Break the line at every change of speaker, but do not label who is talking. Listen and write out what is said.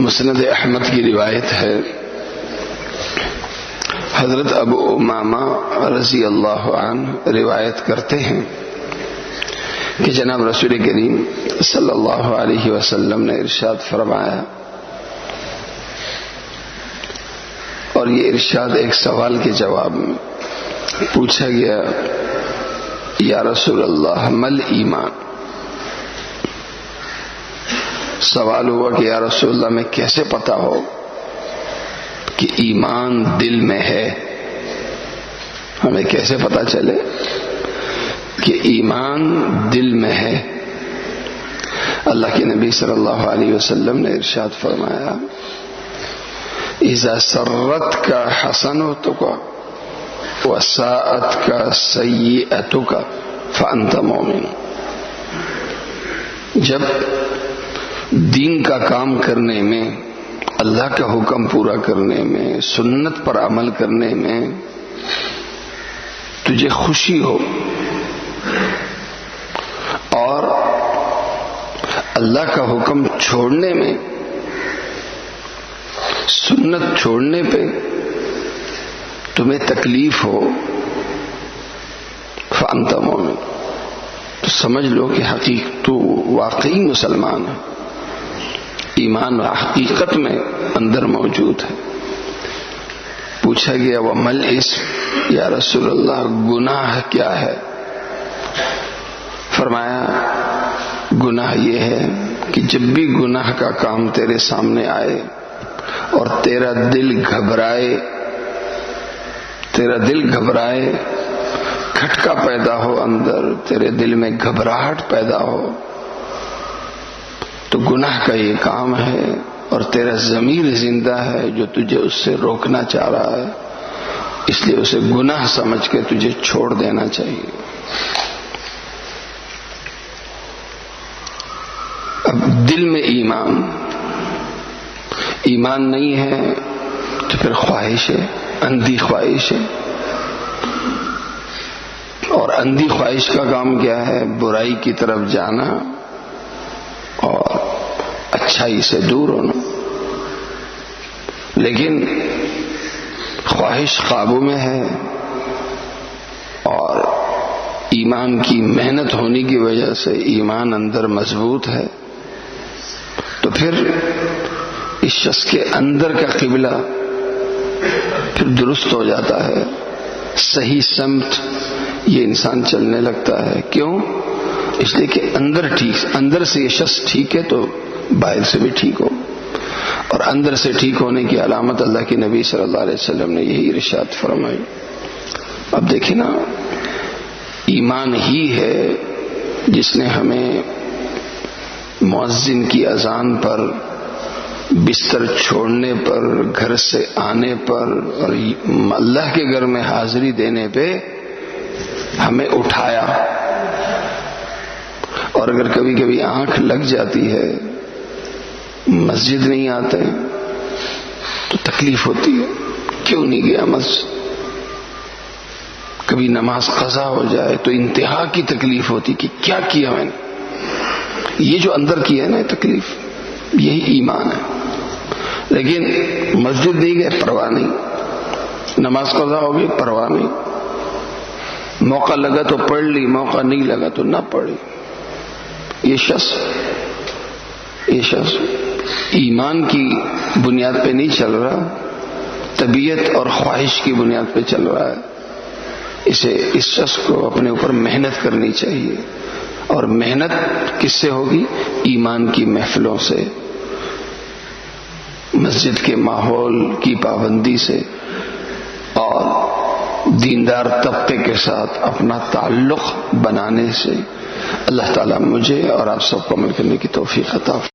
مسند احمد کی روایت ہے، حضرت ابو امامہ رضی اللہ عنہ روایت کرتے ہیں کہ جناب رسول کریم صلی اللہ علیہ وسلم نے ارشاد فرمایا، اور یہ ارشاد ایک سوال کے جواب میں پوچھا گیا، یا رسول اللہ مل ایمان؟ سوال ہوا کہ یا رسول اللہ میں کیسے پتا ہو کہ ایمان دل میں ہے؟ ہمیں کیسے پتا چلے کہ ایمان دل میں ہے؟ اللہ کے نبی صلی اللہ علیہ وسلم نے ارشاد فرمایا، اذا سرت کا حسنتک وساءت کا سیئتک فانت مومن۔ جب دین کا کام کرنے میں، اللہ کا حکم پورا کرنے میں، سنت پر عمل کرنے میں تجھے خوشی ہو، اور اللہ کا حکم چھوڑنے میں، سنت چھوڑنے پہ تمہیں تکلیف ہو، فانت مومن، تو سمجھ لو کہ حقیقت تو واقعی مسلمان ہے، ایمان حقیقت میں اندر موجود ہے۔ پوچھا گیا وہ مل اسم؟ یا رسول اللہ گناہ کیا ہے؟ فرمایا گناہ یہ ہے کہ جب بھی گناہ کا کام تیرے سامنے آئے اور تیرا دل گھبرائے، کھٹکا پیدا ہو اندر، تیرے دل میں گھبراہٹ پیدا ہو، تو گناہ کا یہ کام ہے، اور تیرا ضمیر زندہ ہے جو تجھے اس سے روکنا چاہ رہا ہے، اس لیے اسے گناہ سمجھ کے تجھے چھوڑ دینا چاہیے۔ اب دل میں ایمان نہیں ہے تو پھر خواہش ہے، اندھی خواہش ہے، اور اندھی خواہش کا کام کیا ہے؟ برائی کی طرف جانا اور اچھائی سے دور ہونا۔ لیکن خواہش قابو میں ہے اور ایمان کی محنت ہونے کی وجہ سے ایمان اندر مضبوط ہے، تو پھر اس شخص کے اندر کا قبلہ پھر درست ہو جاتا ہے، صحیح سمت یہ انسان چلنے لگتا ہے۔ کیوں؟ اس لیے کہ اندر سے یہ شخص ٹھیک ہے تو باہر سے بھی ٹھیک ہو، اور اندر سے ٹھیک ہونے کی علامت اللہ کے نبی صلی اللہ علیہ وسلم نے یہی ارشاد فرمائی۔ اب دیکھیں نا، ایمان ہی ہے جس نے ہمیں مؤذن کی اذان پر، بستر چھوڑنے پر، گھر سے آنے پر، اور اللہ کے گھر میں حاضری دینے پہ ہمیں اٹھایا۔ اور اگر کبھی کبھی آنکھ لگ جاتی ہے، مسجد نہیں آتے تو تکلیف ہوتی ہے، کیوں نہیں گیا مسجد؟ کبھی نماز قضا ہو جائے تو انتہا کی تکلیف ہوتی کہ کیا کیا میں نے۔ یہ جو اندر کیا ہے نا تکلیف، یہی ایمان ہے۔ لیکن مسجد نہیں گئے، پرواہ نہیں، نماز قضا ہو گئی، پرواہ نہیں، موقع لگا تو پڑھ لی، موقع نہیں لگا تو نہ پڑھی۔ یہ شخص ایمان کی بنیاد پہ نہیں چل رہا، طبیعت اور خواہش کی بنیاد پہ چل رہا ہے۔ اس شخص کو اپنے اوپر محنت کرنی چاہیے، اور محنت کس سے ہوگی؟ ایمان کی محفلوں سے، مسجد کے ماحول کی پابندی سے، اور دیندار طبقے کے ساتھ اپنا تعلق بنانے سے۔ اللہ تعالیٰ مجھے اور آپ سب کو عمل کرنے کی توفیق عطا فرمائے۔